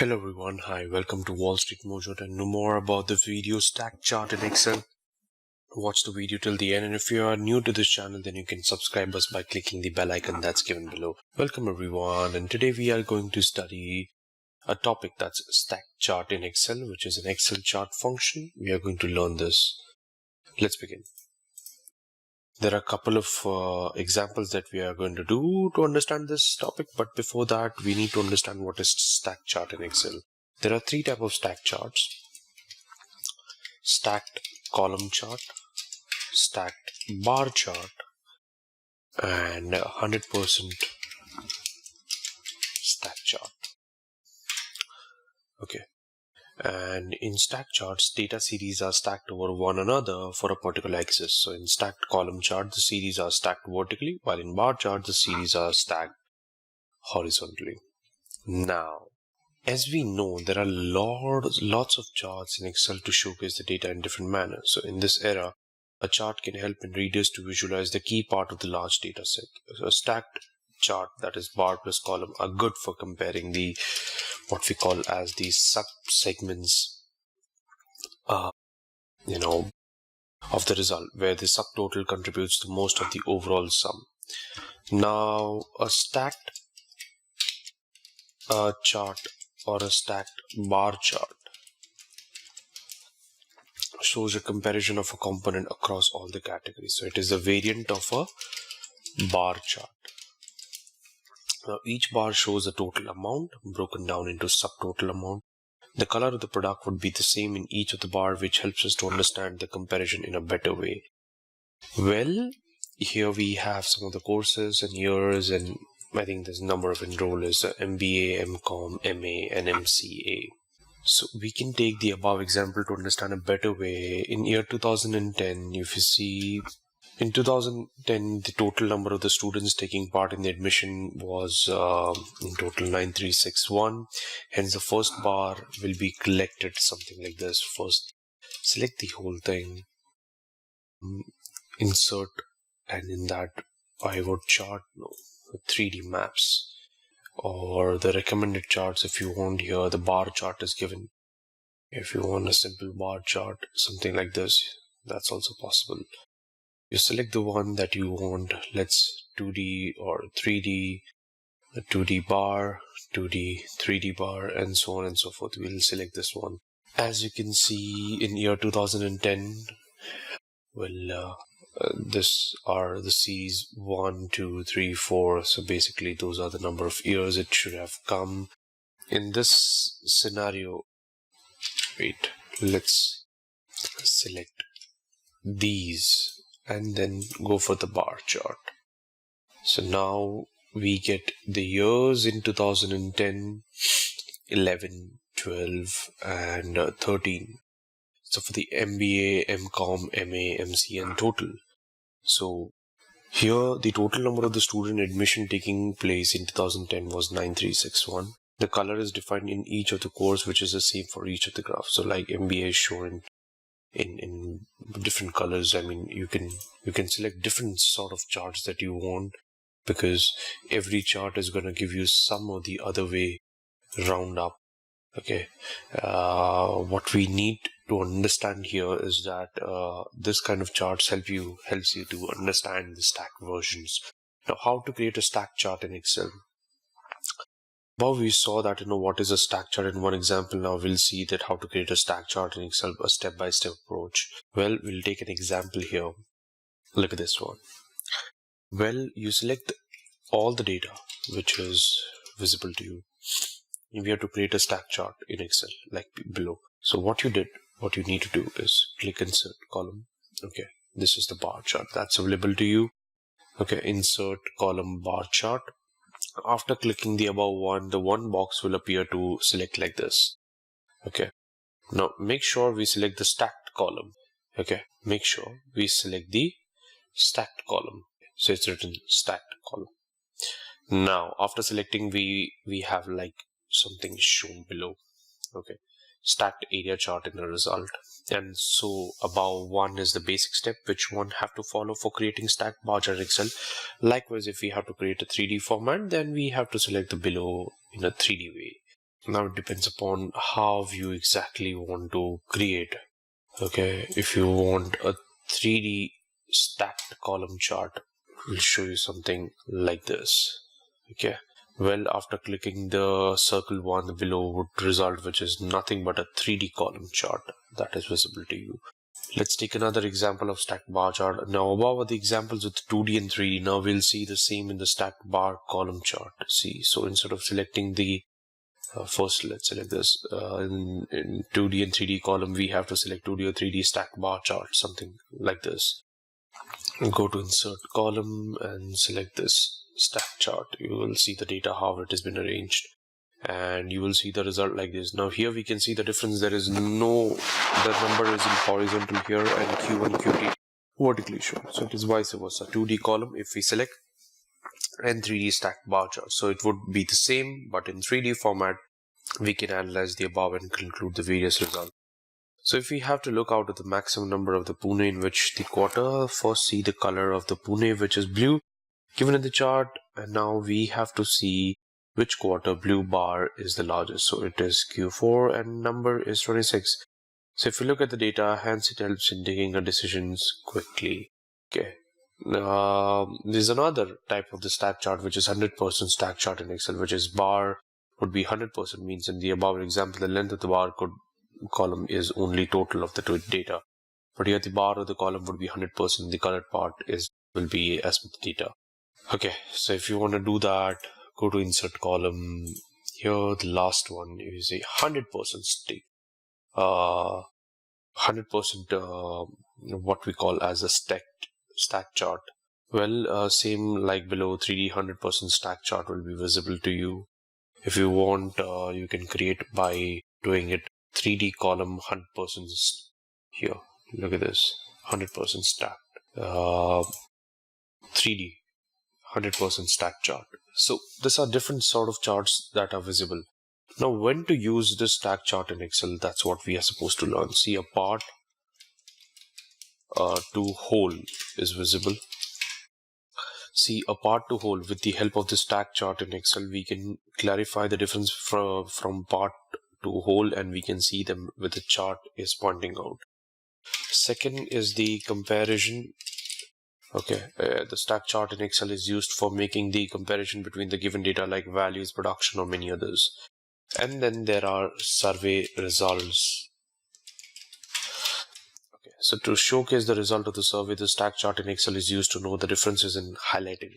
Hello everyone, hi, welcome to Wall Street Mojo. To know more about the video stack chart in Excel, watch the video till the end, and if you are new to this channel, then you can subscribe us by clicking the bell icon that's given below. Welcome everyone, and today we are going to study a topic that's stack chart in Excel, which is an Excel chart function. We are going to learn this. Let's begin. There are a couple of examples that we are going to do to understand this topic, but before that, we need to understand what is stack chart in Excel. There are three types of stack charts: stacked column chart, stacked bar chart, and 100% stack chart. Okay. And in stack charts, data series are stacked over one another for a particular axis. So in stacked column chart, the series are stacked vertically, while in bar chart, the series are stacked horizontally. Now, as we know, there are lots of charts in Excel to showcase the data in different manners. So in this era, a chart can help in readers to visualize the key part of the large data set. So a stacked chart, that is bar plus column, are good for comparing the what we call as the sub-segments of the result, where the subtotal contributes to most of the overall sum. Now, a stacked chart or a stacked bar chart shows a comparison of a component across all the categories. So it is a variant of a bar chart. Now each bar shows a total amount broken down into subtotal amount. The color of the product would be the same in each of the bar, which helps us to understand the comparison in a better way. Well, here we have some of the courses and years, and I think there's a number of enrollers: MBA, MCOM, MA, and MCA. So we can take the above example to understand a better way. In year 2010, if you see, in 2010, the total number of the students taking part in the admission was in total 9361. Hence, the first bar will be collected something like this. First, select the whole thing, insert, and in that pivot chart, 3D maps, or the recommended charts. If you want here, the bar chart is given. If you want a simple bar chart, something like this, that's also possible. You select the one that you want. Let's 2D or 3D, a 2D bar, 2D, 3D bar, and so on and so forth. We'll select this one. As you can see, in year 2010, this are the series 1, 2, 3, 4. So basically, those are the number of years it should have come. In this scenario, wait, let's select these and then go for the bar chart. So now we get the years in 2010, 11, 12, and 13. So for the MBA, MCOM, MA, MC, and total. So here the total number of the student admission taking place in 2010 was 9361. The color is defined in each of the course, which is the same for each of the graphs. So like MBA is shown in different colors. I mean, you can select different sort of charts that you want, because every chart is going to give you some or the other way round up. Okay, what we need to understand here is that this kind of charts helps you to understand the stack versions. Now, how to create a stack chart in Excel? Above we saw that what is a stack chart in one example. Now we'll see that how to create a stack chart in Excel, a step-by-step approach. Well, we'll take an example here. Look at this one. Well, you select all the data which is visible to you. We have to create a stack chart in Excel like below. So what you need to do is click insert column. Okay, this is the bar chart that's available to you. Okay, insert column bar chart. After clicking the above one, the one box will appear to select like this. Okay, now make sure we select the stacked column. Okay, make sure we select the stacked column. So it's written stacked column. Now after selecting, we have like something shown below. Okay, stacked area chart in the result. And so above one is the basic step which one have to follow for creating stacked bar chart in Excel. Likewise, if we have to create a 3D format, then we have to select the below in a 3D way. Now it depends upon how you exactly want to create. Okay, if you want a 3D stacked column chart, we'll show you something like this. Okay, well, after clicking the circle one below would result, which is nothing but a 3D column chart that is visible to you. Let's take another example of stacked bar chart. Now above are the examples with 2D and 3D. Now we'll see the same in the stacked bar column chart. See, so instead of selecting the first, let's select this in 2D and 3D column, we have to select 2D or 3D stacked bar chart, something like this. And go to insert column and select this stack chart. You will see the data, how it has been arranged, and you will see the result like this. Now here we can see the difference. There is the number is in horizontal here and Q1, Q2 vertically shown. So it is vice versa. 2D column if we select, and 3D stacked bar chart. So it would be the same, but in 3D format, we can analyze the above and conclude the various results. So if we have to look out at the maximum number of the Pune in which the quarter, first see the color of the Pune, which is blue, given in the chart, and now we have to see which quarter blue bar is the largest. So it is Q4 and number is 26. So if you look at the data, hence it helps in taking a decisions quickly. Okay. There's another type of the stack chart, which is 100% stack chart in Excel, which is bar would be 100%, means in the above example, the length of the bar column is only total of the data. But here the bar of the column would be 100%, the colored part will be as with the data. Okay, so if you want to do that, go to insert column. Here the last one is a 100% stake. 100% what we call as a stack chart. Well, same like below, 3D 100% stack chart will be visible to you. If you want, you can create by doing it 3D column 100% here. Look at this, 100% stacked. 3D 100% stack chart. So these are different sort of charts that are visible. Now when to use this stack chart in Excel, that's what we are supposed to learn. See, a part to whole is visible. See, a part to whole, with the help of the stack chart in Excel, we can clarify the difference from part to whole, and we can see them with the chart is pointing out. Second is the comparison. Okay, the stack chart in Excel is used for making the comparison between the given data like values, production, or many others. And then there are survey results. Okay, so to showcase the result of the survey, the stack chart in Excel is used to know the differences in highlighting.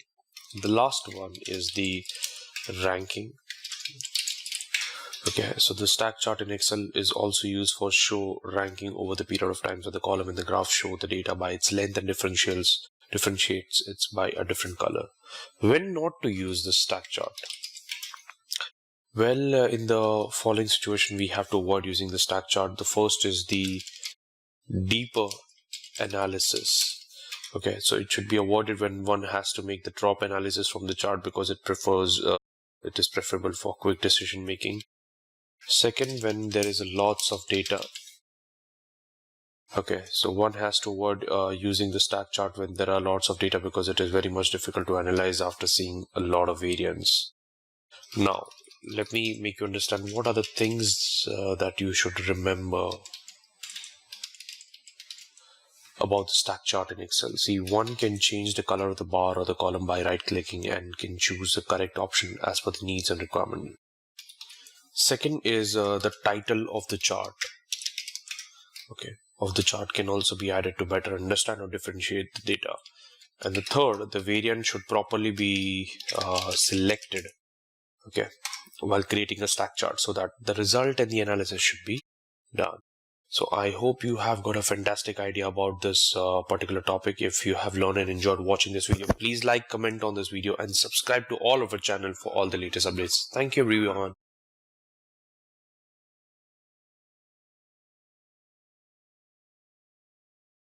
The last one is the ranking. Okay, so the stack chart in Excel is also used for show ranking over the period of time. So the column in the graph show the data by its length and differentiates it by a different color. When not to use the stack chart? Well, in the following situation, we have to avoid using the stack chart. The first is the deeper analysis. Okay, so it should be avoided when one has to make the drop analysis from the chart, because it is preferable for quick decision making. Second, when there is lots of data. Okay, so one has to avoid using the stack chart when there are lots of data, because it is very much difficult to analyze after seeing a lot of variance. Now, let me make you understand what are the things that you should remember about the stack chart in Excel. See, one can change the color of the bar or the column by right-clicking and can choose the correct option as per the needs and requirement. Second is the title of the chart. Okay, of the chart can also be added to better understand or differentiate the data. And the third, the variant should properly be selected, okay, while creating a stack chart, so that the result and the analysis should be done. So I hope you have got a fantastic idea about this particular topic. If you have learned and enjoyed watching this video, please like, comment on this video, and subscribe to all of our channel for all the latest updates. Thank you everyone.